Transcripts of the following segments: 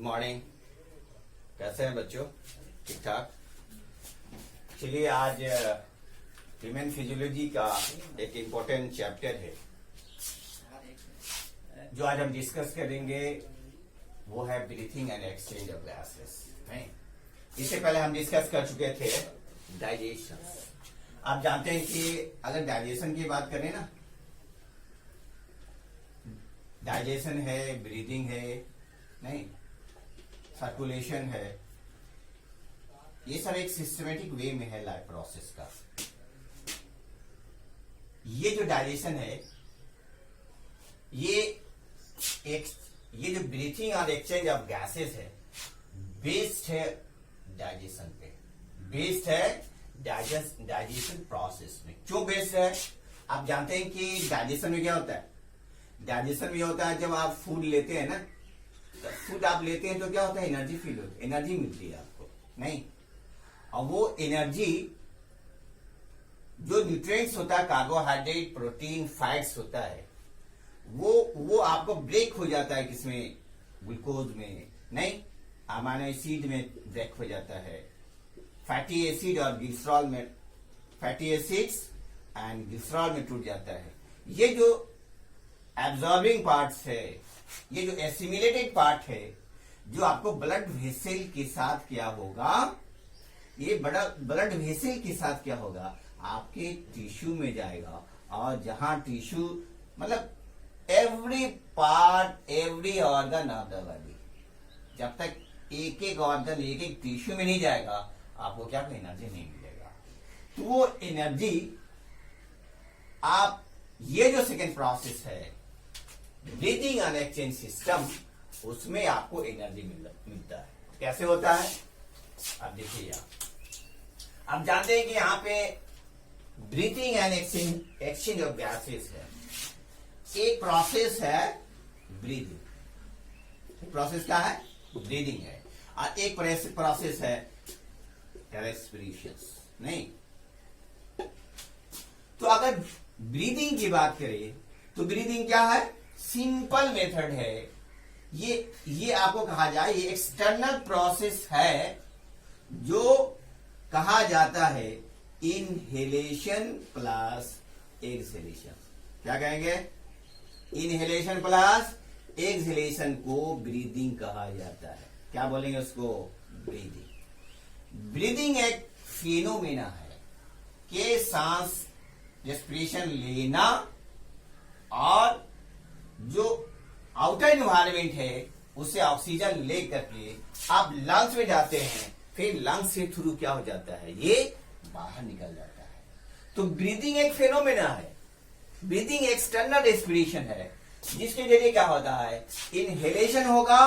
Morning. कैसे हैं बच्चों? ठीक ठाक। चलिए, आज ह्यूमन फिजियोलॉजी का एक इम्पोर्टेंट चैप्टर है जो आज हम डिस्कस करेंगे, वो है breathing and exchange of gases. इससे पहले हम डिस्कस कर चुके थे डाइजेशन। आप जानते हैं कि अगर डाइजेशन की बात करें ना, डाइजेशन है, ब्रीदिंग है, नहीं सर्कुलेशन है, ये सब एक सिस्टमेटिक वे में है लाइफ प्रोसेस का। ये जो डाइजेशन है, ये जो ब्रीथिंग और एक्सचेंज ऑफ गैसेस है, बेस्ड है डाइजेशन पे, बेस्ड है डाइजेशन प्रोसेस में। क्यों बेस्ड है? आप जानते हैं कि डाइजेशन में क्या होता है? डाइजेशन में होता है जब आप फूड लेते हैं ना, तो फूड आप लेते हैं तो क्या होता है? एनर्जी फील होती है, एनर्जी मिलती है आपको, नहीं? और वो एनर्जी जो न्यूट्रिएंट्स होता है, कार्बोहाइड्रेट, प्रोटीन, फैट्स होता है, वो आपको ब्रेक हो जाता है किसमें? ग्लूकोज में, नहीं, अमीनो एसिड में ब्रेक हो जाता है, फैटी एसिड और ग्लिसरॉल में, फैटी एसिड्स एंड ग्लिसरॉल में टूट जाता है। ये जो एब्जॉर्बिंग पार्ट्स है, ये जो एसिमिलेटेड पार्ट है, जो आपको ब्लड वेसल के साथ क्या होगा, ये बड़ा ब्लड वेसल के साथ क्या होगा, आपके टिश्यू में जाएगा। और जहां टिश्यू मतलब every part, every organ of the body, जब तक एक एक ऑर्गन, एक एक टिश्यू में नहीं जाएगा, आपको क्या एनर्जी नहीं मिलेगा। तो वो एनर्जी आप, ये जो सेकेंड प्रोसेस है ब्रीथिंग एंड एक्सचेंज सिस्टम, उसमें आपको एनर्जी मिलता है। कैसे होता है? अब देखिए, आप जानते हैं कि यहां पे breathing and exchange of gases है। एक प्रोसेस है ब्रीदिंग, प्रोसेस क्या है? ब्रीदिंग है। और एक प्रोसेस है रेस्पिरेशन, नहीं? तो अगर ब्रीदिंग की बात करें तो ब्रीदिंग क्या है? सिंपल मेथड है। ये आपको कहा जाए, ये एक्सटर्नल प्रोसेस है जो कहा जाता है इनहेलेशन प्लस एक्सहेलेशन। क्या कहेंगे? इनहेलेशन प्लस एक्सहेलेशन को ब्रीदिंग कहा जाता है। क्या बोलेंगे उसको? ब्रीदिंग। ब्रीदिंग एक फिनोमेना है कि सांस, रेस्पिरेशन लेना, और जो आउटर एनवायरमेंट है उससे ऑक्सीजन लेकर के आप लंग्स में जाते हैं, फिर लंग्स के थ्रू क्या हो जाता है? ये बाहर निकल जाता है। तो ब्रीदिंग एक फेनोमेना है। ब्रीदिंग एक्सटर्नल रेस्पिरेशन है, जिसके जरिए क्या होता है? इनहेलेशन होगा,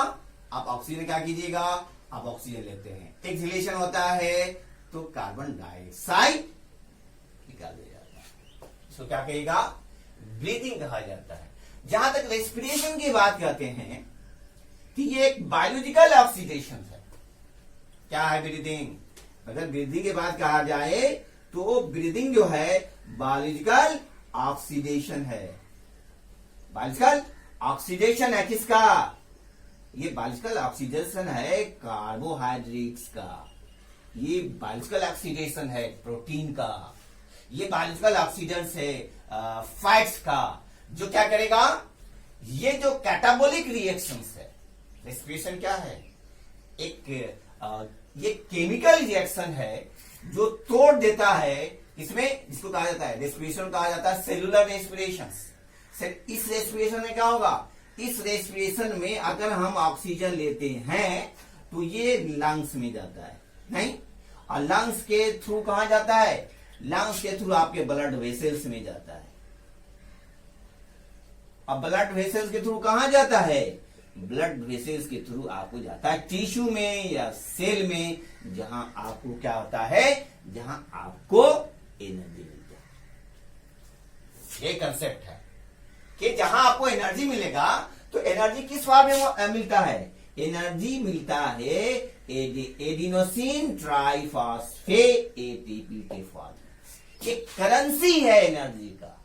आप ऑक्सीजन क्या कीजिएगा? आप ऑक्सीजन लेते हैं। एक्सहेलेशन होता है तो कार्बन डाइऑक्साइड निकाल दिया जाता है। इसको क्या कहेगा? ब्रीदिंग कहा जाता है। जहां तक रेस्पिरेशन की बात करते हैं कि ये एक बायोलॉजिकल ऑक्सीडेशन है। क्या है ब्रीदिंग? अगर ब्रीदिंग की बात कहा जाए तो ब्रीदिंग जो है बायोलॉजिकल ऑक्सीडेशन है। बायोलॉजिकल ऑक्सीडेशन है किसका? ये बायोलॉजिकल ऑक्सीडेशन है कार्बोहाइड्रेट्स का, ये बायोलॉजिकल ऑक्सीडेशन है प्रोटीन का, ये बायोलॉजिकल ऑक्सीडेशन है फैट्स का, जो क्या करेगा? ये जो कैटाबोलिक रिएक्शंस है, रेस्पिरेशन क्या है? ये केमिकल रिएक्शन है जो तोड़ देता है इसमें, जिसको कहा जाता है, रेस्पिरेशन कहा जाता है सेलुलर रेस्पिरेशन। इस रेस्पिरेशन में क्या होगा? इस रेस्पिरेशन में अगर हम ऑक्सीजन लेते हैं तो ये लंग्स में जाता है, नहीं? और लंग्स के थ्रू कहां जाता है? लंग्स के थ्रू आपके ब्लड वेसल्स में जाता है। अब ब्लड वेसल्स के थ्रू कहां जाता है? ब्लड वेसल्स के थ्रू आपको जाता है टिश्यू में या सेल में, जहां आपको क्या होता है? जहां आपको एनर्जी मिलती है। ये कंसेप्ट है कि जहां आपको एनर्जी मिलेगा, तो एनर्जी किस फॉर्म में मिलता है? एनर्जी मिलता है एडिनोसिन ट्राइफॉस्फेट एटीपी के फॉर्म में। ये करेंसी है एनर्जी का।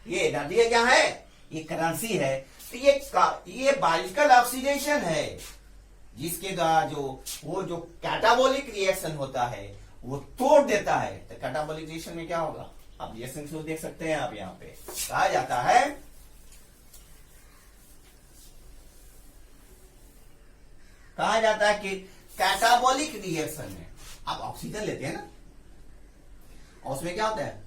ये एनर्जी क्या है? ये करेंसी है। तो ये बायोलॉजिकल ऑक्सीडेशन है, जिसके द्वारा जो कैटाबॉलिक रिएक्शन होता है वो तोड़ देता है। तो कैटाबॉलिक रिएक्शन में क्या होगा, आप रिएक्शन को देख सकते हैं। आप यहाँ पे कहा जाता है कि कैटाबॉलिक रिएक्शन में आप ऑक्सीजन लेते हैं ना, और उसमें क्या होता है,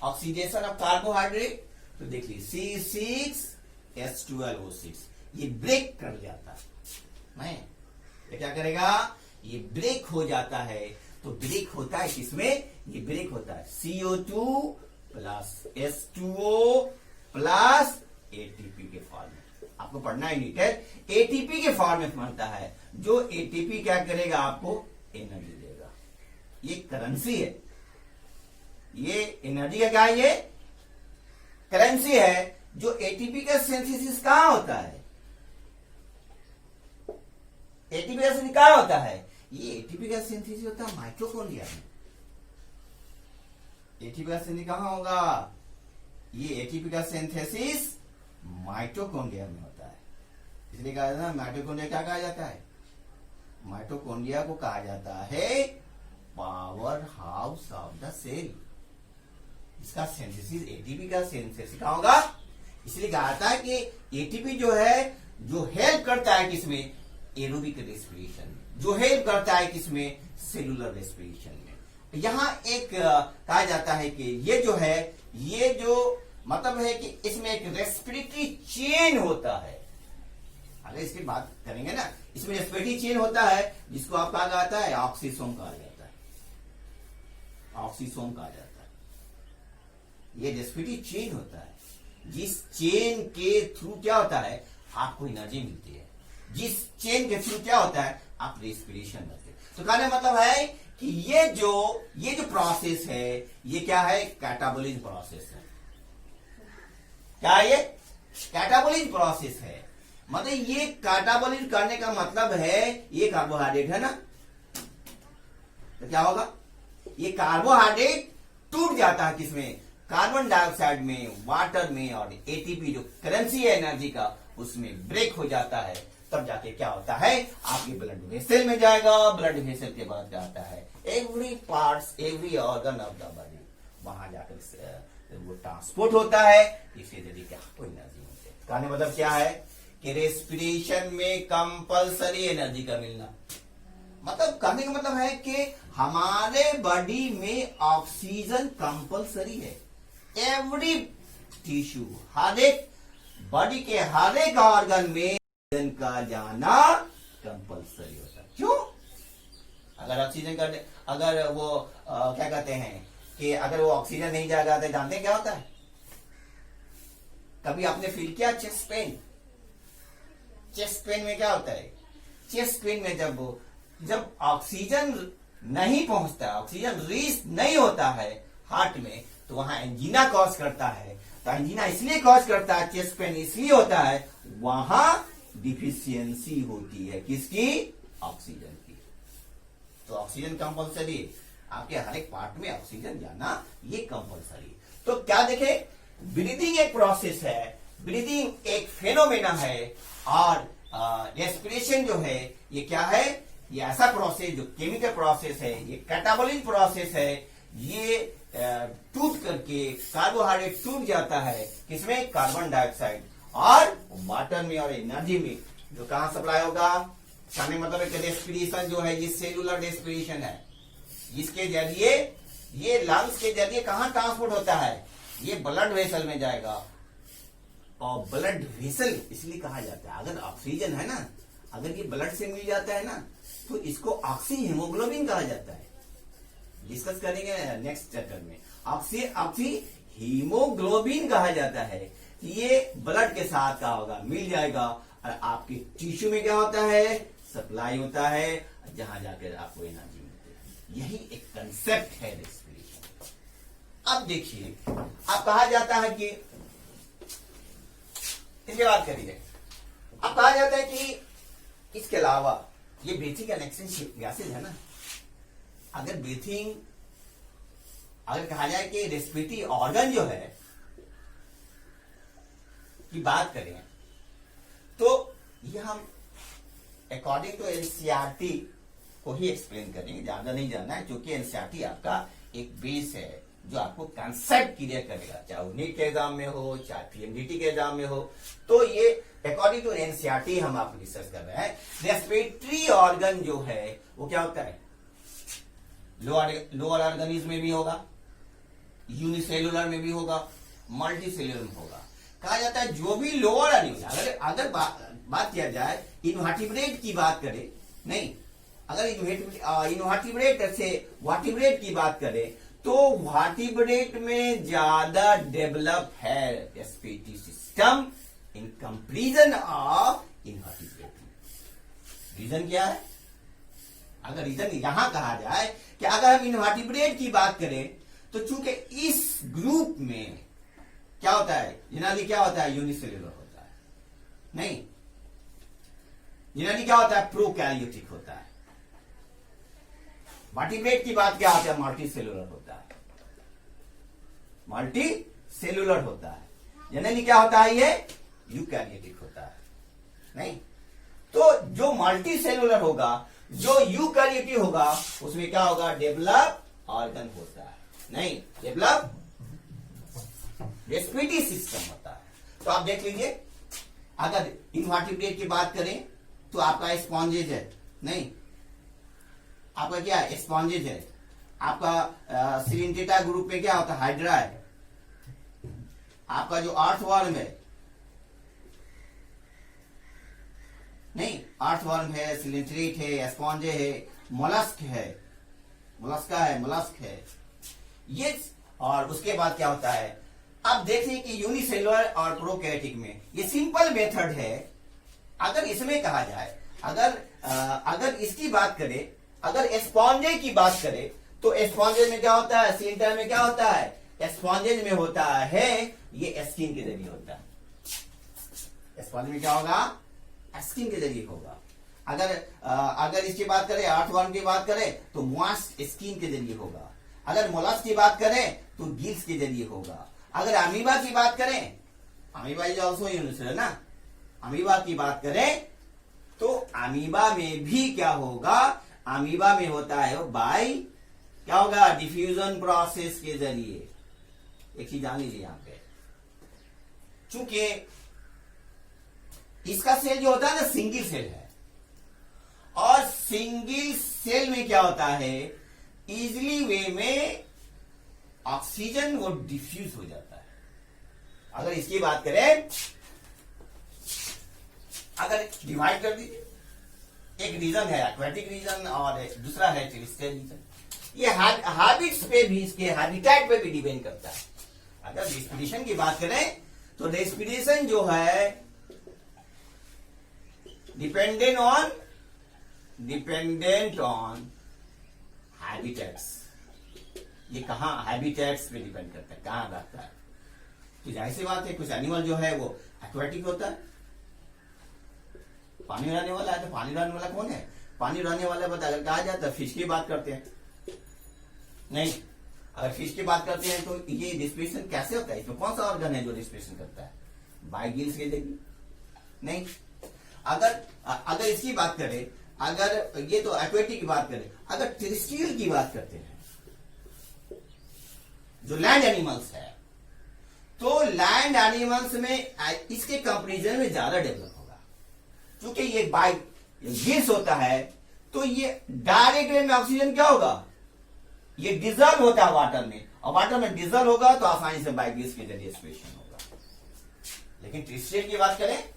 ऑक्सीडेशन ऑफ कार्बोहाइड्रेट। तो देखिए C6H12O6 ये ब्रेक कर जाता है, नहीं ये क्या करेगा, ये ब्रेक हो जाता है। तो ब्रेक होता है किसमें, ये ब्रेक होता है CO2 plus H2O plus ATP के फॉर्म में। आपको पढ़ना है नीट है, ATP के फॉर्म में बनता है, जो ATP क्या करेगा, आपको एनर्जी देगा। ये करेंसी है, ये एनर्जी का क्या है, ये करेंसी है। जो एटीपी का सिंथेसिस कहां होता है, एटीपी का सिंथेसिस कहां होता है, ये एटीपी का सिंथेसिस होता है माइटोकॉन्ड्रिया में। एटीपी का सिंथेसिस कहां होगा, ये एटीपी का सिंथेसिस माइटोकॉन्ड्रिया में होता है। इसलिए कहा जाता है माइटोकॉन्ड्रिया क्या कहा जाता है, माइटोकॉन्ड्रिया को कहा जाता है power house of the cell. इसका सिंथेसिस एटीपी का सिंथेसिस कहां होगा, इसलिए कहा जाता है कि एटीपी जो है, जो हेल्प करता है किसमें, एरोबिक रेस्पिरेशन में, जो हेल्प करता है किसमें, सेलुलर रेस्पिरेशन में। यहां एक कहा जाता है कि ये जो है, ये जो मतलब है कि इसमें एक रेस्पिरेटरी चेन होता है। अगर इसकी बात करेंगे ना, इसमें रेस्पिरेटरी चेन होता है, जिसको आप कहा जाता है ऑक्सीसोम कहा जाता है, ऑक्सीसोम कहा जाता है। ये रेस्पिरेटरी चेन होता है, जिस चेन के थ्रू क्या होता है, आपको एनर्जी मिलती है, जिस चेन के थ्रू क्या होता है, आप रेस्पिरेशन करते हैं। तो कहने का मतलब है कि ये जो प्रोसेस है, ये क्या है, कैटाबोलिक प्रोसेस है। क्या ये कैटाबोलिक प्रोसेस है, मतलब ये कैटाबोलिक करने का मतलब है, ये कार्बोहाइड्रेट है ना, तो क्या होगा, ये कार्बोहाइड्रेट टूट जाता है किसमें, कार्बन डाइऑक्साइड में, वाटर में, और एटीपी जो करेंसी है एनर्जी का, उसमें ब्रेक हो जाता है। तब जाके क्या होता है, आपके ब्लड वेसल में जाएगा। ब्लड वेसल के बाद क्या होता है, every parts, every organ of the body, वहां जाकर वो ट्रांसपोर्ट होता है। इसके जरिए क्या आपको एनर्जी मिलती है। कहने मतलब क्या है कि रेस्पिरेशन में कंपल्सरी एनर्जी का मिलना, मतलब कहने का मतलब है कि हमारे बॉडी में ऑक्सीजन कंपल्सरी है। एवरी टिश्यू, हर एक बॉडी के हर एक ऑर्गन में ऑक्सीजन का जाना कंपल्सरी होता है। क्यों, अगर ऑक्सीजन का, अगर वो क्या कहते हैं कि अगर वो ऑक्सीजन नहीं जाएगा तो जानते हैं क्या होता है, कभी आपने फील किया चेस्ट पेन, चेस्ट पेन में क्या होता है, चेस्ट पेन में जब ऑक्सीजन नहीं पहुंचता, ऑक्सीजन रीच नहीं होता है हार्ट में, तो वहां एंजीना कॉज करता है। तो एंजीना इसलिए कॉज करता है, चेस्ट पेन इसलिए होता है, वहां डिफिशियंसी होती है किसकी, ऑक्सीजन की। तो ऑक्सीजन कंपल्सरी, आपके हर एक पार्ट में ऑक्सीजन जाना ये कंपल्सरी। तो क्या देखे, ब्रीदिंग एक प्रोसेस है, ब्रीदिंग एक फेनोमेना है, और रेस्पिरेशन जो है ये क्या है, ये ऐसा प्रोसेस जो केमिकल प्रोसेस है, ये कैटाबॉलिक प्रोसेस है। ये टूट करके कार्बोहाइड्रेट टूट जाता है किसमें, कार्बन डाइऑक्साइड और वाटर में और एनर्जी में, जो कहां सप्लाई होगा, कहने मतलब है कि रेस्पिरेशन जो है ये सेलुलर रेस्पिरेशन है, इसके जरिए ये लंग्स के जरिए कहां ट्रांसपोर्ट होता है, ये ब्लड वेसल में जाएगा। और ब्लड वेसल इसलिए कहा जाता है, अगर ऑक्सीजन है ना, अगर ये ब्लड से मिल जाता है ना, तो इसको ऑक्सी हीमोग्लोबिन कहा जाता है। डिस्कस करेंगे नेक्स्ट चैप्टर में। ऑक्सी हीमोग्लोबिन कहा जाता है। ये ब्लड के साथ क्या होगा, मिल जाएगा, और आपके टिश्यू में क्या होता है, सप्लाई होता है, जहां जाकर आपको एनर्जी मिलती है। यही एक कंसेप्ट है रेस्पिरेशन। अब देखिए, अब कहा जाता है कि इसके बात करिए, अब कहा जाता है कि इसके अलावा ये ब्रीथिंग एंड एक्सटेंशन गैसेज है ना, अगर ब्रीथिंग, अगर कहा जाए कि रेस्पिरेटरी ऑर्गन जो है, की बात करें तो ये हम अकॉर्डिंग टू एनसीईआरटी को ही एक्सप्लेन करेंगे, ज्यादा नहीं जानना है, क्योंकि एनसीईआरटी आपका एक बेस है जो आपको कंसेप्ट क्लियर करेगा, चाहे वो नीट के एग्जाम में हो, चाहे पीएमडीटी के एग्जाम में हो। तो ये अकॉर्डिंग टू एनसीईआरटी हम आपको डिस्कस कर रहे हैं। रेस्पिरेटरी ऑर्गन जो है वो क्या होता है, लोअर ऑर्गेनिज्म में भी होगा, यूनिसेलुलर में भी होगा, मल्टी सेलुलर में होगा। कहा जाता है जो भी लोअर एनिमल, अगर बात किया जाए इनवर्टिब्रेट की बात करें, नहीं, अगर इनवर्टिब्रेट से वर्टिब्रेट की बात करें तो वर्टिब्रेट में ज्यादा डेवलप है respiratory system in comparison of invertebrate. Reason क्या है? अगर रीजन यहां कहा जाए कि अगर हम इनवर्टिब्रेट की बात करें तो चूंकि इस ग्रुप में क्या होता है, जनरली क्या होता है, यूनिसेलुलर होता है, नहीं, जनरली क्या होता है, प्रोकैरियोटिक होता है। वर्टिब्रेट की बात क्या होता है, मल्टी सेलुलर होता है, मल्टी सेलुलर होता है। जनरली क्या होता है, ये यूकैरियोटिक होता है, नहीं। तो जो मल्टी सेलुलर होगा, जो यूकैरियोटिक होगा, उसमें क्या होगा, डेवलप ऑर्गन होता है, नहीं, डेवलप रेस्पिरेटरी सिस्टम होता है। तो आप देख लीजिए, अगर इनवर्टिब्रेट की बात करें तो आपका स्पॉन्जेज है, नहीं, आपका क्या है, स्पॉन्जेज है। आपका सिलिंडेटा ग्रुप में क्या होता है, हाइड्रा है। आपका जो अर्थवर्म है, नहीं, अर्थवर्म है, सिलिंड्रेट है, स्पॉन्जे है, मोलस्क है, मोलस्का है, मोलस्क है ये। और उसके बाद क्या होता है, अब देखिए कि यूनिसेलुलर और प्रोकैरियोटिक में ये सिंपल मेथड है। अगर इसमें कहा जाए, अगर इसकी बात करें, अगर स्पॉन्जे की बात करें तो स्पॉन्जेज में क्या होता है, सिलिंडर में क्या होता है, स्पॉन्जेज में होता है ये स्किन के जरिए होता है। स्पॉन्ज में क्या होगा, स्किन के जरिए होगा। अगर इसकी बात करें, अर्थवर्म की बात करें तो मॉइस्ट स्किन के जरिए होगा। अगर मोलस्क की बात करें तो गिल्स के जरिए होगा। अगर अमीबा की बात करें, अमीबा इज ऑल्सो यूनिसेलुलर ना, अमीबा की बात करें तो अमीबा में भी क्या होगा, अमीबा में होता है बाय क्या होगा, डिफ्यूजन प्रोसेस के जरिए। एक चीज जान लीजिए यहां पे, चूंकि इसका सेल जो होता है ना, सिंगल सेल है, और सिंगल सेल में क्या होता है, इजिली वे में ऑक्सीजन वो डिफ्यूज हो जाता है। अगर इसकी बात करें, अगर डिवाइड कर दीजिए, एक रीजन है एक्वेटिक रीजन और दूसरा है टेरेस्ट्रियल रीजन। ये हैबिट्स पे भी, इसके हैबिटेट पे भी डिपेंड करता है। अगर रेस्पिरेशन की बात करें तो रेस्पिरेशन जो है डिपेंडेंट ऑन हैबिटेट्स। ये कहां, हैबिटेट्स पे डिपेंड करता है, कहां रहता है। तो जाहिर सी बात है, कुछ एनिमल जो है वो एक्वेटिक होता है, पानी रहने वाला है। तो पानी रहने वाला कौन है, पानी रहने वाला बता, अगर कहा जाए तो फिश की बात करते हैं, नहीं, अगर फिश की बात करते हैं तो ये रेस्पिरेशन कैसे होता है, इसमें कौन सा ऑर्गन है जो रेस्पिरेशन करता है, बाय गिल्स के जरिए, नहीं। अगर इसकी बात करें, अगर ये तो एक्वेटिक की बात करें, अगर टेरेस्ट्रियल की बात करते हैं, जो लैंड एनिमल्स है, तो लैंड एनिमल्स में इसके कंपैरिजन में ज्यादा डेवलप होगा, क्योंकि ये बाय गिल्स होता है। तो ये डायरेक्ट वे में ऑक्सीजन क्या होगा, ये डिजॉल्व होता है वाटर में, और वाटर में डिजॉल्व होगा तो आसानी से बाय गिल्स के जरिए रेस्पिरेशन होगा। लेकिन टेरेस्ट्रियल की बात करें,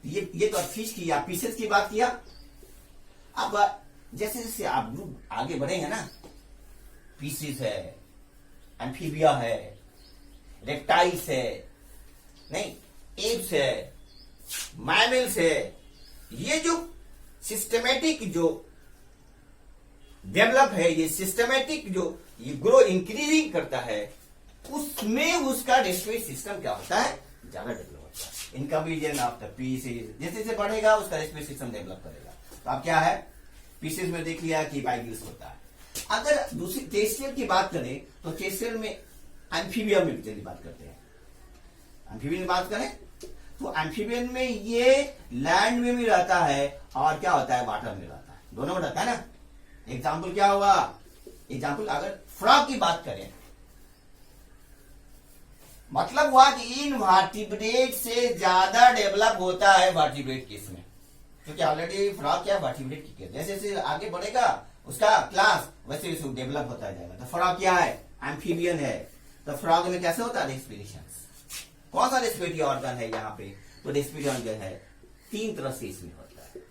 ये तो फिश की या पीसेस की बात किया। अब जैसे जैसे आप ग्रुप आगे बढ़ेंगे ना, पीसेस है, एम्फीबिया है, रेप्टाइल्स है, नहीं, एप्स है, मैमल्स है, ये जो सिस्टमेटिक जो डेवलप है, ये सिस्टमेटिक जो ये ग्रो इंक्रीजिंग करता है, उसमें उसका रेस्पिरेटरी सिस्टम क्या होता है, ज्यादा डेवलप होता है। इन कंपैरिजन ऑफ द पीसेस, जैसे जैसे बढ़ेगा उसका रेस्पिरेटरी सिस्टम डेवलप करेगा। तो अब क्या है, पीसेस में देख लिया कि बाय गिल्स होता है। अगर दूसरी टेरेस्ट्रियल की बात करें तो टेरेस्ट्रियल में एम्फीबिया में भी बात करते हैं। एम्फीबियन की बात करें तो एम्फीबियन में ये लैंड में भी रहता है और क्या होता है, वाटर में रहता है, दोनों में रहता है ना। एग्जाम्पल क्या हुआ, एग्जाम्पल अगर फ्रॉग की बात करें, मतलब हुआ कि इनवर्टिब्रेट से ज्यादा डेवलप होता है वर्टिब्रेट केस में, क्योंकि ऑलरेडी फ्रॉग क्या वर्टिब्रेट की केस, जैसे जैसे आगे बढ़ेगा उसका क्लास वैसे वैसे डेवलप होता जाएगा। तो फ्रॉग क्या है, एम्फीबियन है। तो फ्रॉग में कैसे होता है रेस्पिरेशन, कौन सा रेस्पिरेटरी ऑर्गन है यहाँ पे, तो रेस्पिरेटरी ऑर्गन है 3 तरह से इसमें होता है।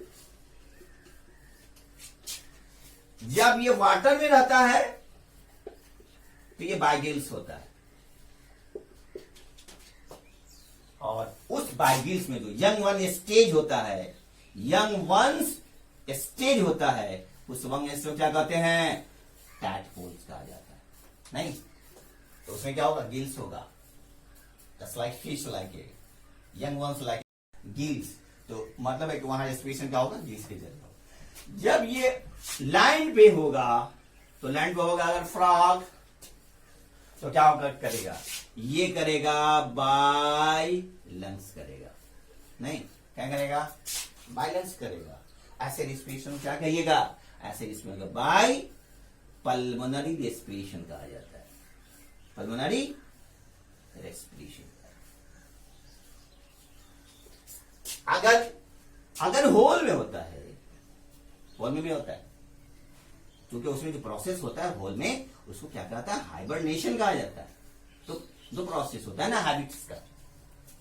जब ये वाटर में रहता है तो ये बाइगिल्स होता है, और उस बाइगिल्स में जो यंग वन स्टेज होता है, यंग वंस स्टेज होता है, उस वंग स्टेज क्या कहते हैं, टैडपोल्स कहा जाता है। नहीं तो उसमें क्या होगा, गिल्स होगा, just like fish, like a young ones like gills. तो मतलब है कि वहां रेस्पिरेशन क्या होगा, गिल्स के जरिए। जब ये लैंड पे होगा तो लैंड पे होगा अगर फ्रॉग, तो क्या होगा, करेगा, ये करेगा बाय लंग्स करेगा, नहीं क्या करेगा, बाय लंग्स करेगा। ऐसे रेस्पिरेशन क्या कहिएगा, ऐसे रेस्पिरेशन बाय पल्मोनरी रेस्पिरेशन कहा जाता है, पल्मोनरी रेस्पिरेशन। अगर होल में होता है, होल में भी होता है, क्योंकि उसमें जो प्रोसेस होता है होल में, उसको क्या कहता है, हाइबरनेशन कहा जाता है। तो दो प्रोसेस होता है ना हैबिट्स का,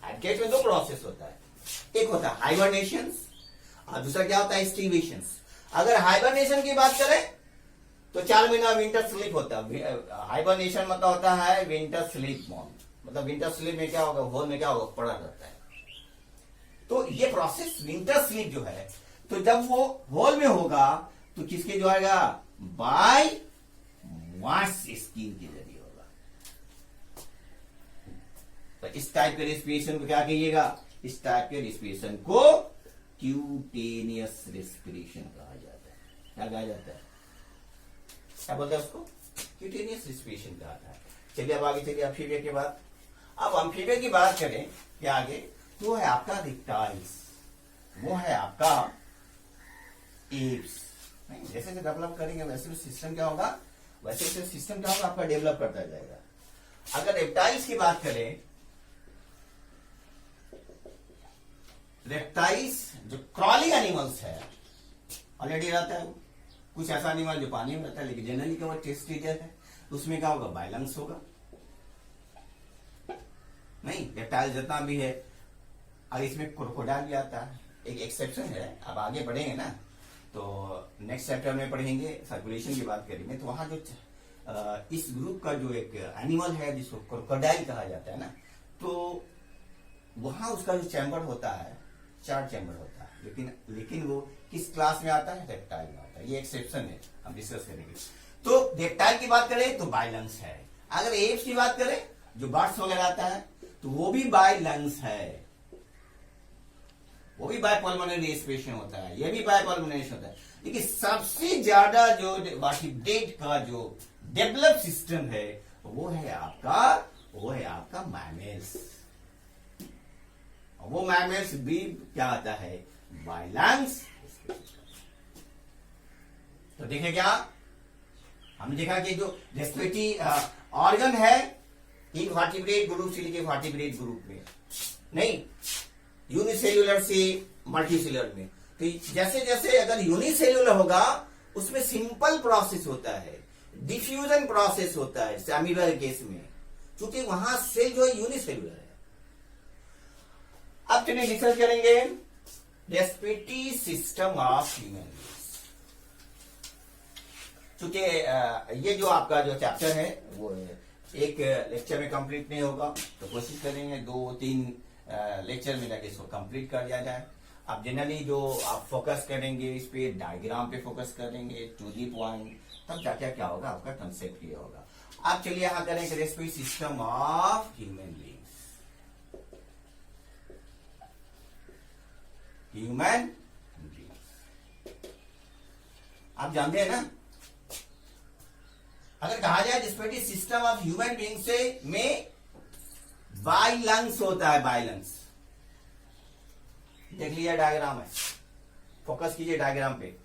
हैबिटेट में 2 प्रोसेस होता है, एक होता है हाइबरनेशन और दूसरा क्या होता है, स्टीवेशन। अगर हाइबरनेशन की बात करें तो 4 महीना विंटर स्लीप होता है। हाइबरनेशन मतलब होता है विंटर स्लीप मोड, मतलब विंटर स्लीप में क्या होगा, होल में क्या होगा, पड़ा रहता है। तो ये प्रोसेस विंटर स्लीप जो है, तो जब वो होल में होगा तो किसके जो आएगा, बाय मॉइस्ट स्किन के जरिए होगा। तो इस टाइप के रेस्पिरेशन को क्या कहिएगा, इस टाइप के रेस्पिरेशन को क्यूटेनियस रेस्पिरेशन कहा जाता है। क्या कहा जाता है, क्या बोलते हैं उसको, क्यूटेनियस रेस्पिरेशन कहा जाता है। चलिए अब आगे चलिए अम्फीबिया की बात। अब अम्फीबिया की बात करें क्या आगे, तो है आपका रिप्टाइल्स, वो है आपका एप्स। जैसे जैसे डेवलप करेंगे वैसे सिस्टम क्या होगा, वैसे वैसे सिस्टम क्या होगा आपका, डेवलप करता जाएगा। अगर रेप्टाइल्स की बात करें, रेप्टाइल्स जो क्रॉलिंग एनिमल्स है, ऑलरेडी रहता है, कुछ ऐसा एनिमल जो पानी में रहता है लेकिन जनरली क्या टेस्टिडियस है, उसमें क्या होगा, बायलंस होगा। नहीं रेप्टाइल जितना भी है, और इसमें क्रोकोडाइल भी आता है, एक एक्सेप्शन है। अब आगे बढ़ेंगे ना तो नेक्स्ट चैप्टर में पढ़ेंगे, सर्कुलेशन की बात करेंगे, तो वहां जो इस ग्रुप का जो एक एनिमल है जिसको क्रोकोडाइल कहा जाता है ना, तो वहां उसका जो चैम्बर होता है 4 चैम्बर होता है, लेकिन वो किस क्लास में आता है, रेप्टाइल में आता है। ये एक्सेप्शन है, हम डिस्कस करेंगे। तो रेप्टाइल की बात करें तो बाय लंग्स है। अगर एप्स की बात करें, जो बर्ड्स वगैरह आता है, तो वो भी बाय लंग्स है, वो भी बाय पल्मोनरी रेस्पिरेशन होता है, ये भी बाय पल्मोनरी होता है। लेकिन सबसे ज्यादा जो वर्टिब्रेट का जो डेवलप सिस्टम है वो है आपका मैमल्स। वो मैमल्स भी क्या आता है, बाय लंग्स। तो देखें क्या हमने देखा कि जो रेस्पिरेटरी ऑर्गन है इनवर्टिब्रेट ग्रुप से लेके वर्टिब्रेट ग्रुप में, नहीं यूनिसेल्युलर से मल्टीसेल्युलर में। तो जैसे जैसे अगर यूनिसेल्युलर होगा उसमें सिंपल प्रोसेस होता है, डिफ्यूजन प्रोसेस होता है सेल्युलर केस में, क्योंकि वहां सेल जो है यूनिसेल्युलर है। अब चलिए डिस्कस करेंगे respiratory system of human beings. चूंकि ये जो आपका जो चैप्टर है वो एक लेक्चर में कंप्लीट नहीं होगा, तो कोशिश करेंगे 2-3 लेक्चर में जाके इसको कंप्लीट कर दिया जाए। अब जनरली जो आप फोकस करेंगे इस पे, डायग्राम पे फोकस करेंगे, टू दी पॉइंट, तब जाके क्या होगा आपका कंसेप्ट ये होगा। अब चलिए यहां करेंगे respiratory system of human beings. Human beings आप जानते हैं ना, अगर कहा जाए respiratory system of human being से में बाइलंग्स होता है, बाइलंग्स। देख लिया डायग्राम है, फोकस कीजिए डायग्राम पे।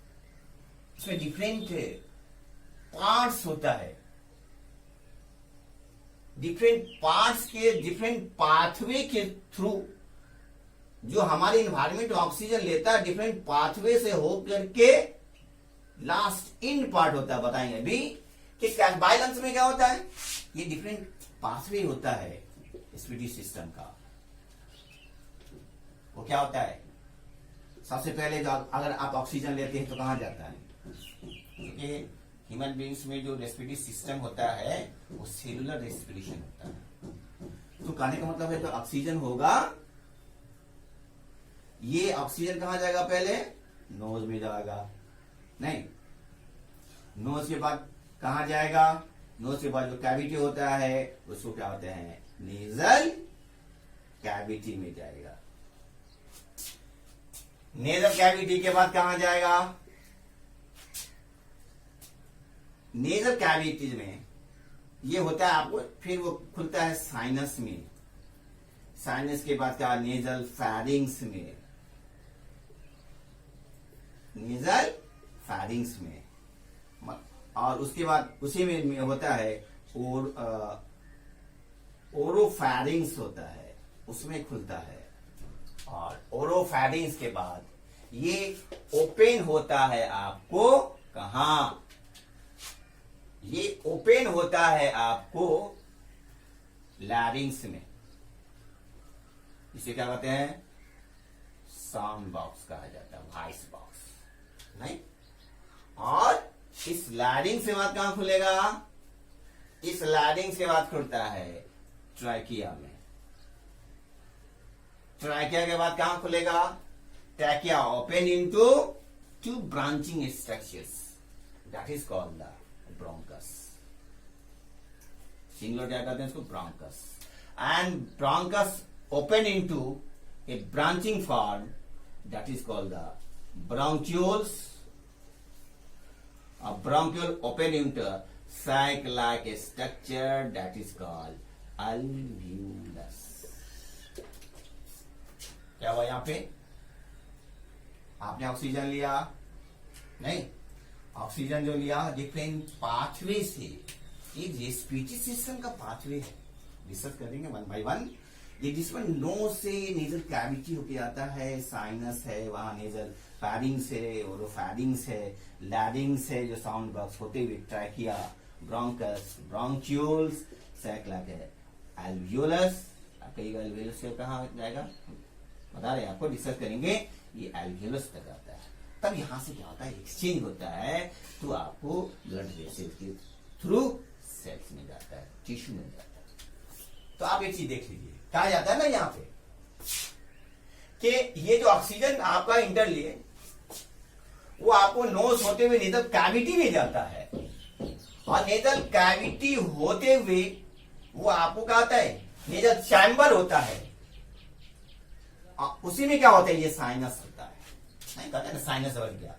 इसमें डिफरेंट पार्ट्स होता है, डिफरेंट पार्ट्स के डिफरेंट पाथवे के थ्रू जो हमारे इन्वायरमेंट ऑक्सीजन लेता है, डिफरेंट पाथवे से होकर के लास्ट इन पार्ट होता है। बताएंगे अभी कि बाइलंग्स में क्या होता है। ये डिफरेंट पाथवे होता है रेस्पिरेटरी सिस्टम का। वो क्या होता है, सबसे पहले जो अगर आप ऑक्सीजन लेते हैं तो कहां जाता है, क्योंकि ह्यूमन बींग्स में जो रेस्पिरेटरी सिस्टम होता है वो सेलुलर रेस्पिरेशन होता है। तो कहने का मतलब है जो ऑक्सीजन होगा, ये ऑक्सीजन कहां जाएगा, पहले नोज में जाएगा, नहीं, नोज के बाद कहां जाएगा, नोज के बाद जो कैविटी होता है उसको क्या होते हैं, नेजल कैविटी में जाएगा। नेजल कैविटी के बाद कहां जाएगा, नेजल कैविटी में ये होता है आपको, फिर वो खुलता है साइनस में, साइनस के बाद क्या, नेजल फैरिंग्स में, नेजल फैरिंग्स में, और उसके बाद उसी में होता है ओरोफैरिंग्स होता है, उसमें खुलता है। और ओरोफैरिंग्स के बाद ये ओपन होता है आपको कहां, ये ओपन होता है आपको लैरिंग्स में, इसे क्या कहते हैं, साउंड बॉक्स कहा जाता है, वॉइस बॉक्स, नहीं। और इस लैरिंग्स के बाद कहां खुलेगा, इस लैरिंग्स के बाद खुलता है ट्रैकिया में, ट्रैकिया के बाद कहां खुलेगा, trachea open into two branching structures, that is called the bronchus. Singular क्या कहते हैं इसको, bronchus. And bronchus open into A branching form, that is called the bronchioles. A bronchiole open into sac-like structure, that is called alveolus. क्या हुआ यहां पे, आपने oxygen लिया, नहीं, ऑक्सीजन जो लिया डिफरेंट पाथवे से, ये रेस्पिरेटरी सिस्टम का पाथवे है, डिस्कस करेंगे वन बाय वन। ये जिसमें नोज से नेजल कैविटी होके आता है, साइनस है, वहां नेजल फैरिंग्स है, ओरोफैरिंग्स है, लैरिंग्स है, जो साउंड बॉक्स होते हुए ट्रैकिया, ब्रोंकस, ब्रोंक्यूल्स, सैक-लाइक है, एल्वियोलस। आपका ये एल्वियोलस से कहां जाएगा बता रहे हैं आपको, डिस्कस करेंगे। ये एल्वियोलस तक आता है, तब यहां से क्या होता है, एक्सचेंज होता है, तो आपको ब्लड वेसल के थ्रू सेल्स में जाता है, टिश्यू में जाता है। तो आप एक चीज देख लीजिए, कहा जाता है ना यहाँ पे कि ये जो ऑक्सीजन आपका इंटर लिए वो आपको नोज होते हुए नेजल कैविटी में जाता है, और नेजल कैविटी होते हुए वो आपको क्या होता है, नेजल चैम्बर होता है, उसी में क्या होता है, ये साइनस होता है, नहीं कहते हैं ना साइनस बढ़ गया।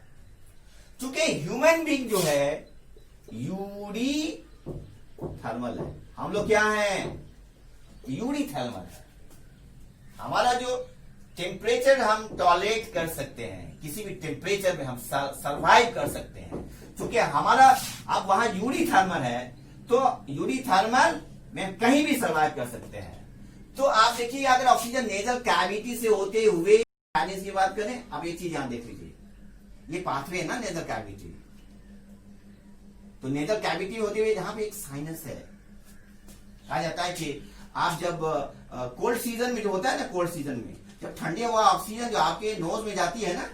चूंकि ह्यूमन बीइंग जो है यूरी थर्मल है, हम लोग क्या हैं, यूरी थर्मल है। हमारा जो टेम्परेचर हम टॉलरेट कर सकते हैं, किसी भी टेम्परेचर में हम सरवाइव कर सकते हैं, क्योंकि हमारा अब वहां यूरी थर्मल है, तो यूरी थर्मल में कहीं भी सरवाइव कर सकते हैं। तो आप देखिए, अगर ऑक्सीजन नेजल कैविटी से होते हुए की बात करें, अब एक चीज यहां देख लीजिए, ये पाथवे है ना नेजल कैविटी, तो नेजल कैविटी होते हुए जहां पे एक साइनस है, कहा जाता है कि आप जब कोल्ड सीजन में जो होता है ना, कोल्ड सीजन में जब ठंडी हुआ ऑक्सीजन जो आपके नोज में जाती है ना,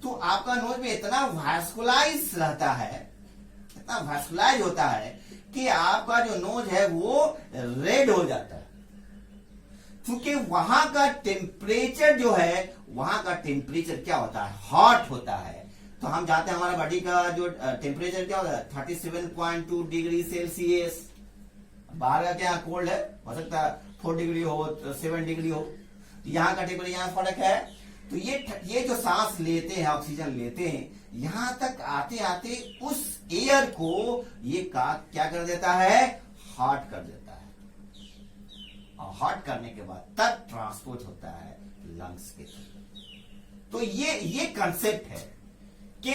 तो आपका नोज में इतना वैस्कुलाइज रहता है, इतना वैस्कुलाइज होता है कि आपका जो नोज है वो रेड हो जाता है, क्योंकि वहां का टेम्परेचर जो है, वहां का टेम्परेचर क्या होता है, हॉट होता है। तो हम जानते हैं हमारा बॉडी का जो टेम्परेचर क्या होता है, 37.2 डिग्री सेल्सियस। बाहर का क्या कोल्ड है, हो सकता है 4 डिग्री हो, 7 डिग्री हो, यहाँ का टेम्परेचर यहाँ फर्क है। तो ये जो सांस लेते हैं, ऑक्सीजन लेते हैं, यहां तक आते आते उस एयर को ये क्या कर देता है, हॉट कर देता है। और हॉट करने के बाद तब ट्रांसपोर्ट होता है लंग्स के थ्रू। तो ये कंसेप्ट है कि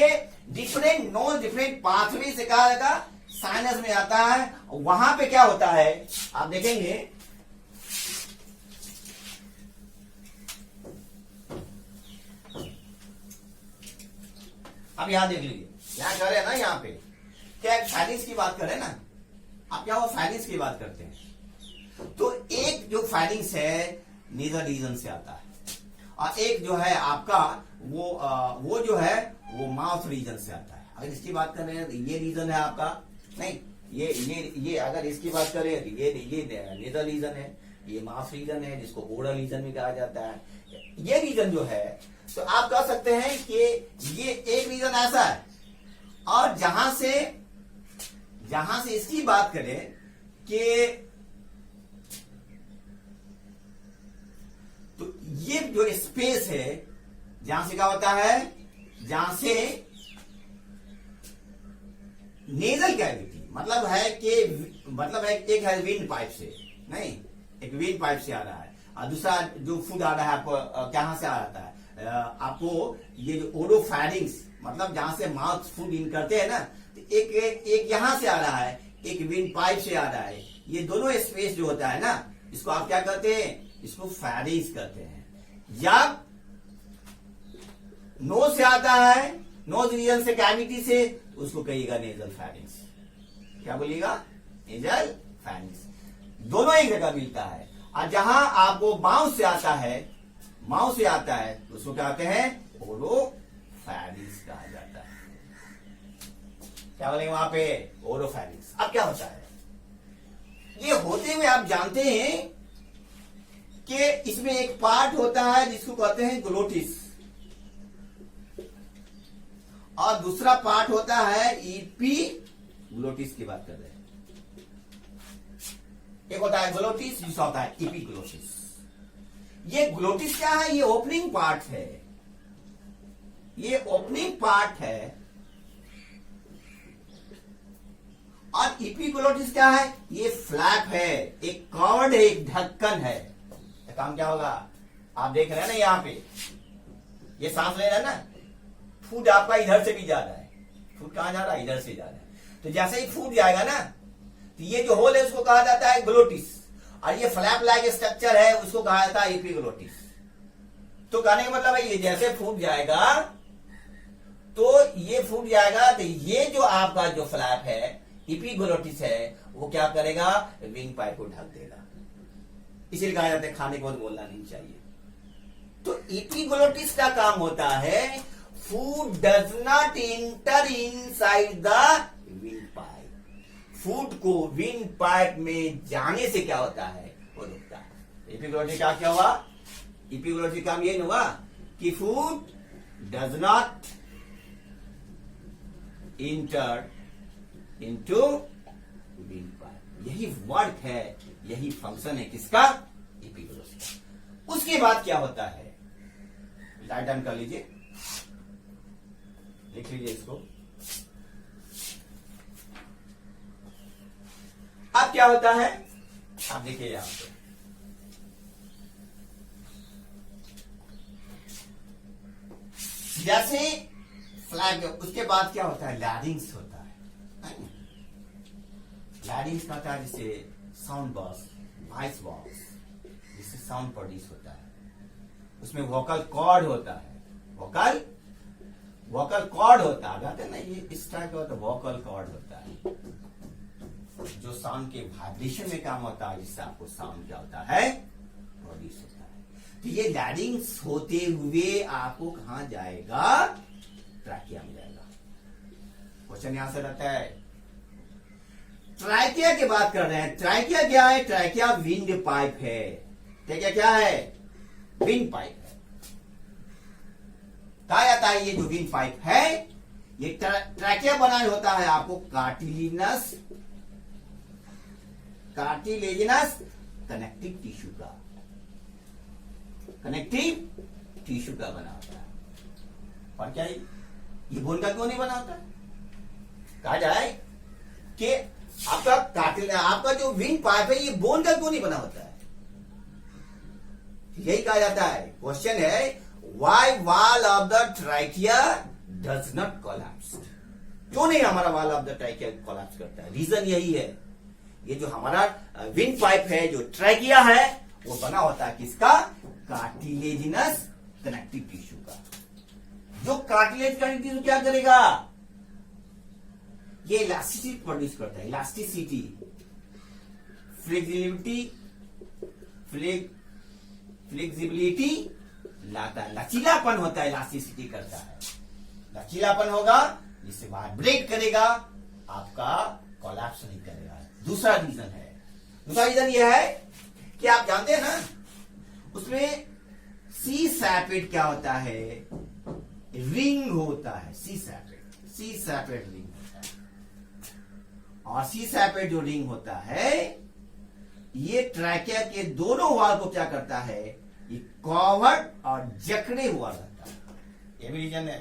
डिफरेंट नोज डिफरेंट पाथवे से क्या होगा, साइनस में आता है। वहां पे क्या होता है आप देखेंगे, अब यहां देख लीजिए, यहां कर रहे हैं ना, यहां पे क्या फाइनेंस की बात कर रहे हैं ना, आप क्या वो फाइनेंस की बात करते हैं। तो एक जो फाइनेंस है नेजल रीजन से आता है, और एक जो है आपका वो जो है वो माउथ रीजन से आता है। अगर इसकी बात कर रहे हैं तो ये रीजन है आपका, नहीं ये अगर इसकी बात करें तो ये नेजल रीजन है, ये माउथ रीजन है जिसको ओरल रीजन भी कहा जाता है। ये रीजन जो है तो आप कह सकते हैं कि ये एक रीजन ऐसा है, और जहां से इसकी बात करें कि तो ये जो स्पेस है जहां से क्या होता है, जहां से नेजल कैविटी मतलब है एक है विंड पाइप से, नहीं एक विंड पाइप से आ रहा है, और दूसरा जो फूड आ रहा है आपको कहां से आ रहा है, आपको ये जो ओरोफैरिंग्स मतलब जहां से माउथ फूड इन करते हैं ना, तो एक यहां से आ रहा है, एक विंड पाइप से आ रहा है। ये दोनों स्पेस जो होता है ना, इसको आप क्या कहते हैं, इसको फैरिंग्स कहते हैं। या नोज से आता है, नोज रीजन से कैविटी से, तो उसको कहिएगा नेजल फैरिंग्स। क्या बोलिएगा, नेजल फैरिंग्स। दोनों एक जगह मिलता है। और जहां आपको माउथ से आता है तो उसको क्या कहते हैं, ओरोफैरिंग्स कहा जाता है। क्या बोलेंगे वहां पे, ओरोफैरिंग्स। अब क्या होता है, ये होते हुए आप जानते हैं कि इसमें एक पार्ट होता है जिसको कहते हैं ग्लोटिस, और दूसरा पार्ट होता है इपीग्लोटिस की बात कर रहे हैं। एक होता है ग्लोटिस, दूसरा होता है इपीग्लोटिस। ये ग्लोटिस क्या है, ये ओपनिंग पार्ट है, ये ओपनिंग पार्ट है। और इपीग्लोटिस क्या है, ये फ्लैप है, एक कवर्ड है, एक ढक्कन है। काम क्या होगा, आप देख रहे हैं ना, यहां पे ये सांस ले रहा है ना, फूड आपका इधर से भी जा रहा है, फूड कहां जा रहा है, इधर से जा रहा है। तो जैसे ही फूड जाएगा ना, तो ये जो होल है उसको कहा जाता है ग्लोटिस, और ये फ्लैप लाइक स्ट्रक्चर है उसको कहा जाता है इपीग्लोटिस। तो कहने का मतलब है, ये जैसे फूड जाएगा तो ये जो आपका जो फ्लैप है इपीग्लोटिस है, वो क्या करेगा, विंग पाइप को ढक देगा। इसीलिए कहा जाता है खाने के बाद बोलना नहीं चाहिए। तो इपीग्लोटिस का काम होता है, food does not inter inside the wind pipe. Food को विंड पाइप में जाने से क्या होता है, वो रुकता है। इपीग्लोटिस का क्या हुआ, इपीग्लोटिस का काम ये हुआ कि food does not inter into wind pipe. यही वर्क है, यही फंक्शन है किसका, इपीग्लोटिस का। उसके बाद क्या होता है, राइट डाउन कर लीजिए, लिख लीजिए इसको। अब क्या होता है, आप देखिए यहां पे जैसे फ्लैग, उसके बाद क्या होता है, लैरिंग्स होता है। लैरिंग्स का था जिससे साउंड बॉक्स, वॉइस बॉक्स, जिससे साउंड प्रोड्यूस होता है। उसमें वोकल कॉर्ड होता है, वोकल कॉर्ड होता है, कहते हैं ना, ये इस टाइप का होता है, वोकल कॉर्ड होता है जो साउंड के वाइब्रेशन में काम होता है, जिससे आपको साउंड क्या होता है, प्रोड्यूस होता है। तो ये लैरिंग्स होते हुए आपको कहां जाएगा, ट्रैकिया में जाएगा। क्वेश्चन यहां से रहता है, ट्रैकिया की बात कर रहे हैं। ट्रैकिया क्या है, ट्रैकिया विंड पाइप है। ट्रैकिया क्या है, विंड पाइप है। कहा जाता है ये जो विंड पाइप है, ये ट्रैकिया बना होता है आपको कार्टिलेजिनस कनेक्टिव टिश्यू का बना होता है। और क्या ये बोन का क्यों नहीं बना होता, कहा जाए कि आपका जो विंड पाइप है, ये बोन का क्यों नहीं बना होता है, यही कहा जाता है। क्वेश्चन है why wall of the trachea does not collapse, क्यों नहीं हमारा wall of the trachea collapse करता है? रीजन यही है, ये जो हमारा विंड पाइप है, जो ट्रैकिया है, वो बना होता है किसका? कार्टिलेजिनस कनेक्टिव टिश्यू का। जो कार्टिलेज कनेक्टिव टिश्यू क्या करेगा? ये इलास्टिसिटी प्रोड्यूस करता है, इलास्टिसिटी, फ्लेक्सिबिलिटी लाता है, लचीलापन होता है, इलास्टिसिटी करता है। लचीलापन होगा जिससे वाइब्रेट करेगा, आपका कोलैप्स नहीं करेगा। दूसरा रीजन है, दूसरा रीजन यह है कि आप जानते हैं ना, उसमें सी सैपेट क्या होता है? रिंग होता है, सी सैपेट रिंग होता है। और सी सैपेट जो रिंग होता है, ये ट्रैकिया के दोनों वॉल को क्या करता है? ये कवर्ड और जकड़े हुआ रहता है। ये भी रीजन है।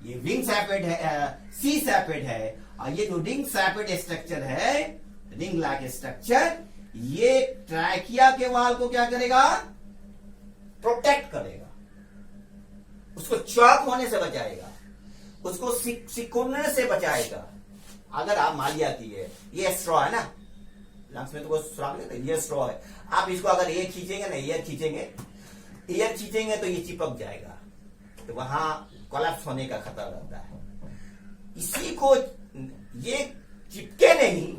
ये रिंग सैपेट है, सी सैपेट है, और ये जो रिंग सैपेट स्ट्रक्चर है, रिंग लाइक स्ट्रक्चर, ये ट्रैकिया के वॉल को क्या करेगा? प्रोटेक्ट करेगा, उसको चौक होने से बचाएगा, उसको सिकुड़ने से बचाएगा। अगर आप मान लिया कि ये स्ट्रॉ है ना, लंग्स में तो वो सुराख नहीं होता, ये स्ट्रॉ है, आप इसको अगर ये खींचेंगे ना, ईयर खींचेंगे तो ये चिपक जाएगा, तो वहां कोलैप्स होने का खतरा रहता है। इसी को ये चिपके नहीं,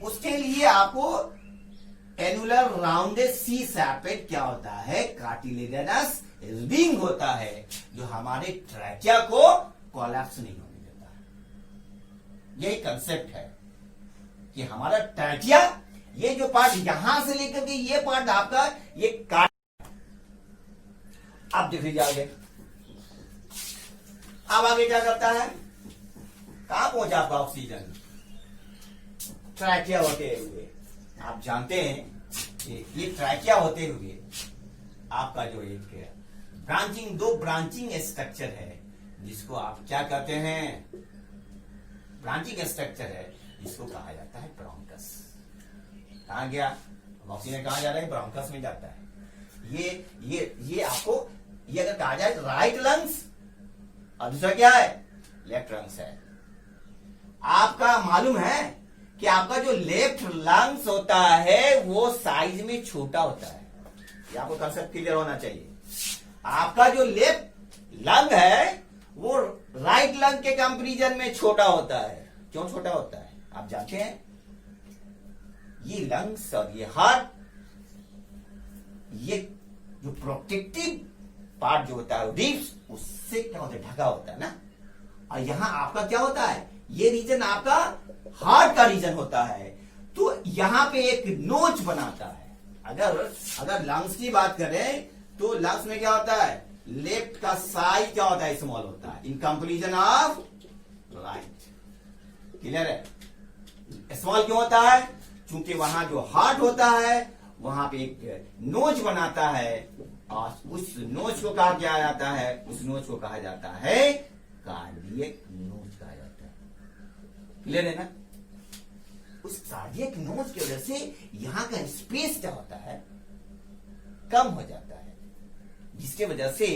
उसके लिए आपको एनुलर राउंडेड सी सैपेट क्या होता है? कार्टिलेजिनस रिंग होता है, जो हमारे ट्रैकिया को कोलैप्स नहीं होने देता है। यही कंसेप्ट है कि हमारा ट्रैकिया, ये जो पार्ट यहां से लेकर के ये पार्ट आपका ये काट, आप देख लीजिए आगे। अब आगे क्या करता है? कहां पहुंचा आपका ऑक्सीजन? ट्रैकिया होते हुए, आप जानते हैं कि ये ट्रैकिया होते हुए आपका जो एक ब्रांचिंग, दो ब्रांचिंग स्ट्रक्चर है, जिसको आप क्या कहते हैं? ब्रांचिंग स्ट्रक्चर है, जिसको कहा जाता है ब्रोंकस। कहां गया ऑक्सीजन? कहां जा रहा है? ब्रोंकस में जाता है। ये आपको, ये अगर कहा जाए राइट लंग्स, और दूसरा क्या है? लेफ्ट लंग्स है। आपका मालूम है कि आपका जो लेफ्ट लंग्स होता है वो साइज में छोटा होता है। ये आपको कंसेप्ट क्लियर होना चाहिए। आपका जो लेफ्ट लंग है वो राइट लंग के कंपैरिजन में छोटा होता है। क्यों छोटा होता है? आप जानते हैं, ये लंग्स और ये हार्ट, ये जो प्रोटेक्टिव पार्ट जो होता है रिब्स, उससे क्या होता है? ढका होता है ना। और यहां आपका क्या होता है? ये रीजन आपका हार्ट का रीजन होता है, तो यहां पे एक नोच बनाता है। अगर लंग्स की बात करें तो लंग्स में क्या होता है? लेफ्ट का साइज क्या होता है? स्मॉल होता है इन कंपैरिजन ऑफ राइट। क्लियर है? स्मॉल क्यों होता है? क्योंकि वहां जो हार्ट होता है वहां पे एक नोच बनाता है, और उस नोच को कहा क्या जाता है? उस नोच को कहा जाता है कार्डियक नोच कहा जाता है। क्लियर है ना? उस कार्डियक नोच की वजह से यहां का स्पेस क्या होता है? कम हो जाता है, जिसके वजह से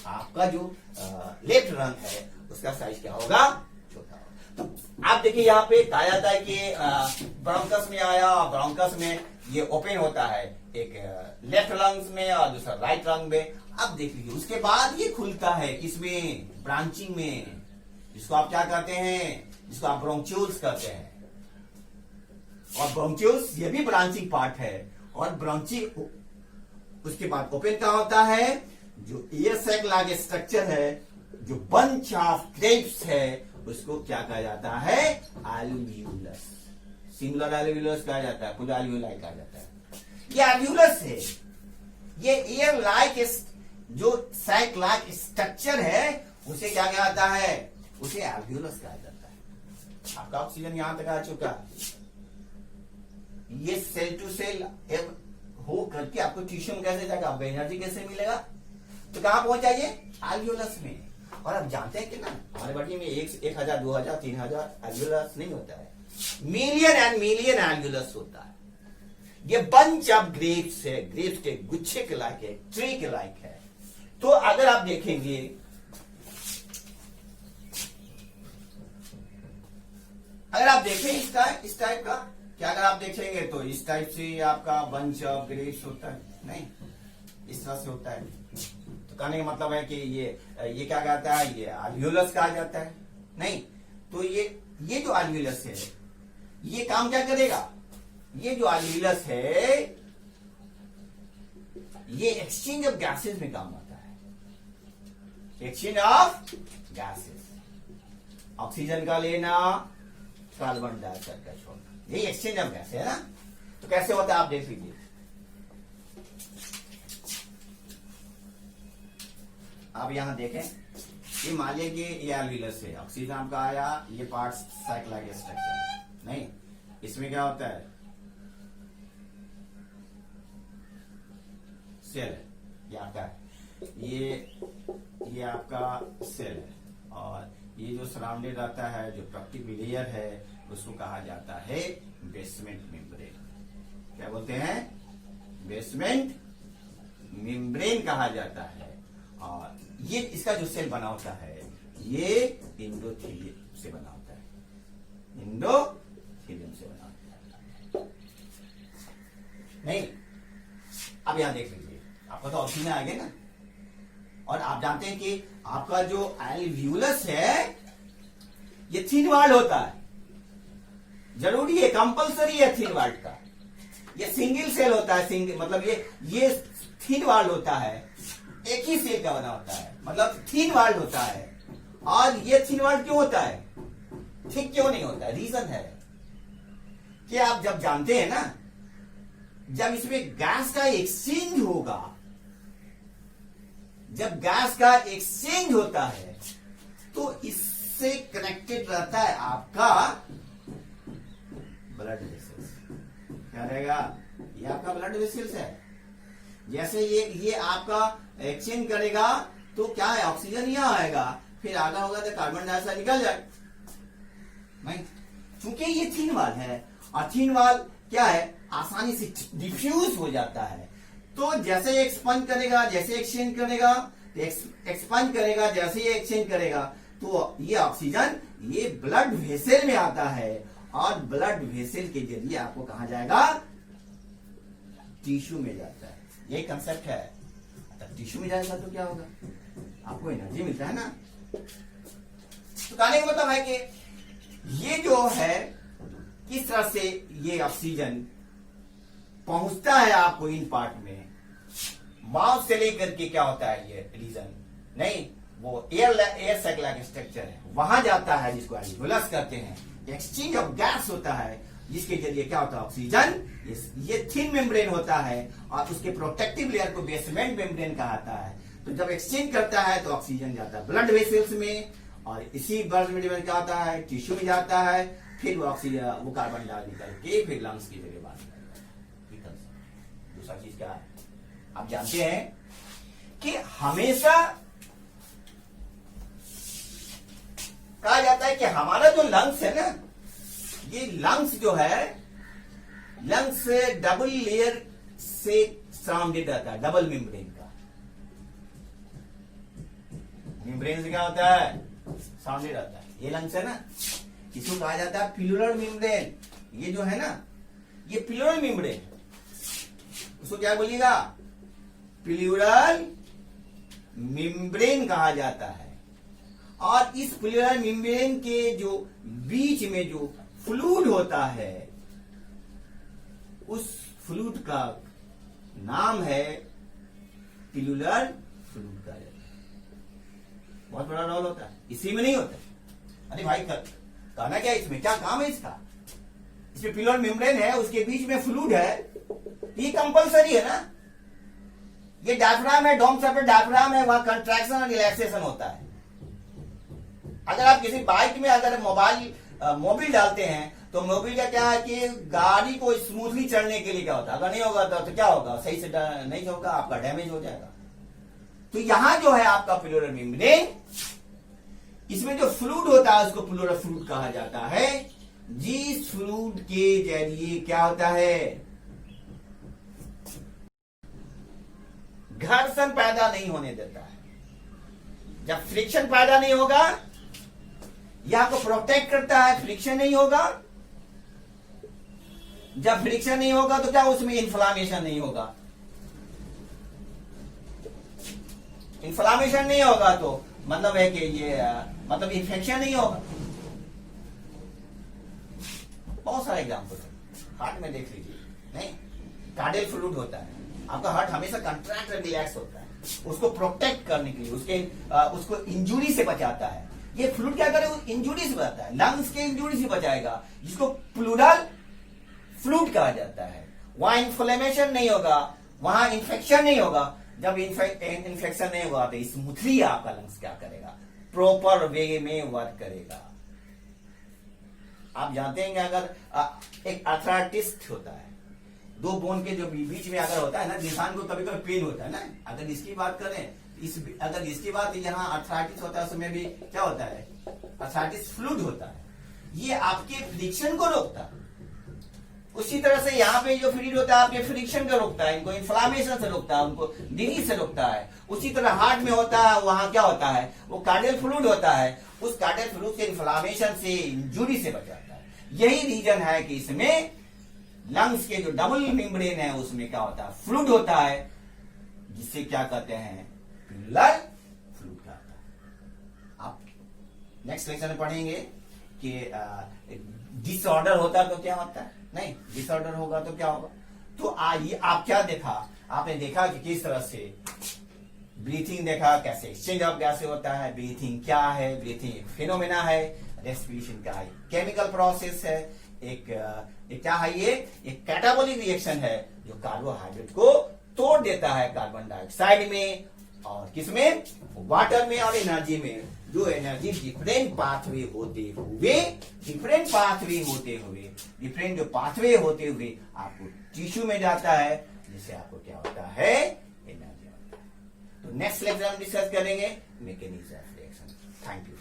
आपका जो लेफ्ट लंग है उसका साइज क्या होगा? छोटा होगा। तो आप देखिए यहां पे कहा जाता है कि ब्रोंकस में आया, ब्रोंकस में ये ओपन होता है, एक लेफ्ट लंग्स में और दूसरा राइट लंग में। अब देख लीजिए उसके बाद ये खुलता है किसमें? ब्रांचिंग में, जिसको आप क्या कहते हैं? जिसको आप ब्रोंक्यूल्स कहते हैं। और ब्रोंक्यूल्स ये भी ब्रांचिंग पार्ट है। और ब्रांचिंग उसके बाद ओपन क्या होता है? जो ईयर सैक लाइक स्ट्रक्चर है, जो बंच ऑफ ग्रेप्स है, उसको क्या कहा जाता है? एल्वियोलस। सिंगुलर एल्वियोलस कहा जाता है, पूरा एल्वियोलाई कहा जाता है। ये एल्वियोलस है, ये ईयर लाइक जो सैक लाइक स्ट्रक्चर है, उसे क्या कहा जाता है? उसे एल्वियोलस कहा जाता है। आपका ऑक्सीजन यहां तक आ चुका है। ये सेल टू सेल हो करके आपको टिश्यू में कैसे जाएगा? आपको एनर्जी कैसे मिलेगा? तो कहां पहुंचा ये? एल्वियोलस में। और आप जानते हैं कि ना, हमारे बॉडी में 1000, 2000, 3000 एल्वियोलस नहीं होता है, मिलियन एंड मिलियन एल्वियोलस होता है। ये बंच ऑफ ग्रेप्स है, ग्रेप्स के गुच्छे के लायक है, ट्री के लायक है। तो अगर आप देखेंगे, अगर आप देखें इस टाइप का, क्या अगर आप देखेंगे तो इस टाइप से आपका बंच ऑफ ग्रेप्स होता है, नहीं इस तरह से होता है। तो कहने का मतलब है कि ये क्या कहता है, ये alveolus कहा जाता है, नहीं। तो ये जो alveolus है, ये काम क्या करेगा, ये जो alveolus है ये एक्सचेंज ऑफ गैसेस में काम आता है, एक्सचेंज ऑफ गैसेस, ऑक्सीजन का लेना, कार्बन डाइऑक्साइड का छोड़ना, यही एक्सचेंज ऑफ गैस है ना। तो कैसे होता है आप देख लीजिए। आप यहां देखें, ये मान लीजिए कि ये alveolus है, ऑक्सीजन आपका आया, ये पार्ट साइक्लिक स्ट्रक्चर, नहीं इसमें क्या होता है, सेल है, ये आपका ये आपका सेल है, और ये जो सराउंडेड रहता है, जो प्रोटेक्टिव लेयर है, उसको कहा जाता है बेसमेंट मेम्ब्रेन। क्या बोलते हैं, बेसमेंट मेम्ब्रेन कहा जाता है। और ये इसका जो सेल बना होता है, ये एंडोथेलियम से बना होता है, एंडोथेलियम से बना होता है, नहीं। अब यहां देख लीजिए, आपको तो ऑप्शन में आ गया ना। और आप जानते हैं कि आपका जो alveolus है ये थिन वॉल होता है, जरूरी है, कंपलसरी है थिन वॉल का। ये सिंगल सेल होता है, सिंगल मतलब ये थिन वॉल होता है, एक ही सेल का बना होता है, मतलब थिन वॉल होता है। और ये थिन वॉल क्यों होता है, ठीक क्यों नहीं होता है, रीजन है कि आप जब जानते हैं ना, जब इसमें गैस का एक्सचेंज होगा, जब गैस का एक्सचेंज होता है तो इससे कनेक्टेड रहता है आपका ब्लड वेसल्स। क्या रहेगा, ये आपका ब्लड वेसल्स है। जैसे ये आपका एक्सचेंज करेगा तो क्या है, ऑक्सीजन यहां आएगा, फिर आगा होगा तो कार्बन डाइऑक्साइड निकल जाए, नहीं। क्योंकि ये थिन वॉल है, और थिन वॉल क्या है, आसानी से डिफ्यूज हो जाता है। तो जैसे एक्सपांड करेगा, जैसे एक्सचेंज करेगा, एक्सपांड करेगा, जैसे ये एक्सचेंज करेगा, तो ये ऑक्सीजन ये ब्लड वेसल में आता है, और ब्लड वेसल के जरिए आपको कहा जाएगा, टिश्यू में जाता है। ये कंसेप्ट है। तब टिश्यू में जाएगा तो क्या होगा, आपको एनर्जी मिलता है ना। तो कहने का मतलब है कि ये जो है, किस तरह से ये ऑक्सीजन पहुंचता है आपको इन पार्ट में, माउथ से लेकर के क्या होता है, ये रीजन नहीं, वो एयर साइक्लिक स्ट्रक्चर है, वहां जाता है, जिसको alveolus कहते हैं। एक्सचेंज ऑफ गैस होता है, जिसके जरिए क्या होता है, ऑक्सीजन, ये थिन मेम्ब्रेन होता है, और उसके प्रोटेक्टिव लेयर को बेसमेंट मेम्ब्रेन कहता है। तो जब एक्सचेंज करता है तो ऑक्सीजन जाता है ब्लड वेसल्स में, और इसी ब्लड मेम्ब्रेन क्या होता है, टिश्यू में जाता है, फिर वो ऑक्सीजन, वो कार्बन डाइऑक्साइड निकल के फिर लंग्स की जगह बाहर निकलता है। दूसरा चीज क्या है, आप जानते हैं कि हमेशा कहा जाता है कि हमारा जो लंग्स है ना, ये लंग्स जो है, लंग्स डबल लेयर से सराउंडेड रहता है, डबल मेम्ब्रेन का। मेम्ब्रेन से क्या होता है, सराउंडेड रहता है। ये लंग्स है ना, इसको कहा जाता है प्लूरल मेम्ब्रेन। ये जो है ना, ये प्लूरल मेम्ब्रेन, उसको क्या बोलिएगा, प्लूरल मेम्ब्रेन कहा जाता है। और इस प्लूरल मेम्ब्रेन के जो बीच में जो फ्लूइड होता है, उस फ्लूइड का नाम है प्लूरल फ्लूइड का। बहुत बड़ा रोल होता है, इसी में नहीं होता। अरे भाई कहना क्या, इसमें क्या काम है इसका, इसमें प्लूरल मेम्ब्रेन है, उसके बीच में फ्लूइड है, ये कंपलसरी है ना। ये डायफ्राम है, डोम सेपरेट डायफ्राम है, वहां कंट्रैक्शन और रिलैक्सेशन होता है। अगर आप किसी बाइक में अगर मोबिल डालते हैं, तो मोबिल का क्या है कि गाड़ी को स्मूथली चलने के लिए क्या होता है, अगर नहीं होगा तो क्या होगा, सही से नहीं होगा, आपका डैमेज हो जाएगा। तो यहां जो है आपका प्लूरल मेम्ब्रेन, इसमें जो फ्लूइड होता है उसको प्लूरल फ्लूइड कहा जाता है। जिस फ्लूइड के जरिए क्या होता है, घर्षण पैदा नहीं होने देता है। जब फ्रिक्शन पैदा नहीं होगा, यह आपको प्रोटेक्ट करता है, फ्रिक्शन नहीं होगा। जब फ्रिक्शन नहीं होगा तो क्या उसमें इन्फ्लामेशन नहीं होगा। इन्फ्लामेशन नहीं होगा तो मतलब है कि ये मतलब इन्फेक्शन नहीं होगा। बहुत सारे एग्जाम्पल है, हार्ट में देख लीजिए, नहीं कार्डियल फ्लूइड होता है, आपका हार्ट हमेशा कंट्रैक्ट और रिलैक्स होता है, उसको प्रोटेक्ट करने के लिए, उसको इंजुरी से बचाता है। ये फ्लूइड क्या करे, इंजुरी से बचाता है, लंग्स के इंजुरी से बचाएगा, जिसको प्लूरल फ्लूइड कहा जाता है। वहां इन्फ्लेमेशन नहीं होगा, वहां इन्फेक्शन नहीं होगा। जब इन्फेक्शन नहीं होगा तो स्मूथली आपका लंग्स क्या करेगा, प्रॉपर वे में वर्क करेगा। आप जानते हैं कि अगर एक आर्थराइटिस होता है, दो बोन के जो बीच में अगर होता है ना, इंसान को कभी कभी पेन होता है ना। अगर इसकी बात करें, अगर इसकी बात यहाँ आर्थराइटिस होता है, उसमें भी क्या होता है, आर्थराइटिस फ्लूइड होता है। ये आपके फ्रिक्शन को रोकता है। उसी तरह से यहाँ पे जो फ्लूइड होता है आपके फ्रिक्शन को रोकता है, इनको इन्फ्लामेशन से रोकता है, उनको डिजीज से रोकता है। उसी तरह हार्ट में होता है, वहां क्या होता है, वो कार्डियल फ्लूइड होता है, उस कार्डियल फ्लूइड से इन्फ्लामेशन से, इंजुरी से बचाता है। यही रीजन है कि इसमें लंग्स के जो डबल मेम्ब्रेन है उसमें क्या होता है, फ्लूइड होता है, जिससे क्या कहते हैं, प्लूरल फ्लूइड कहता है। आप नेक्स्ट लेक्चर में पढ़ेंगे कि डिसऑर्डर होता है तो क्या होता है, नहीं डिसऑर्डर होगा तो क्या होगा। तो आइए, आप क्या देखा, आपने देखा कि किस तरह से ब्रीथिंग देखा, कैसे एक्सचेंज ऑफ गैस होता है, ब्रीथिंग क्या है, ब्रीथिंग एक फिनोमेना है, रेस्पिरेशन क्या है, केमिकल प्रोसेस है, एक क्या है, ये एक कैटाबॉलिक रिएक्शन है जो कार्बोहाइड्रेट को तोड़ देता है कार्बन डाइऑक्साइड में और किसमें, वाटर में और एनर्जी में। जो एनर्जी डिफरेंट पाथवे होते हुए डिफरेंट जो पाथवे होते हुए आपको टिश्यू में जाता है, जिससे आपको क्या होता है, एनर्जी होता है। तो नेक्स्ट लेक्चर हम डिस्कस करेंगे mechanism of reaction. Thank you.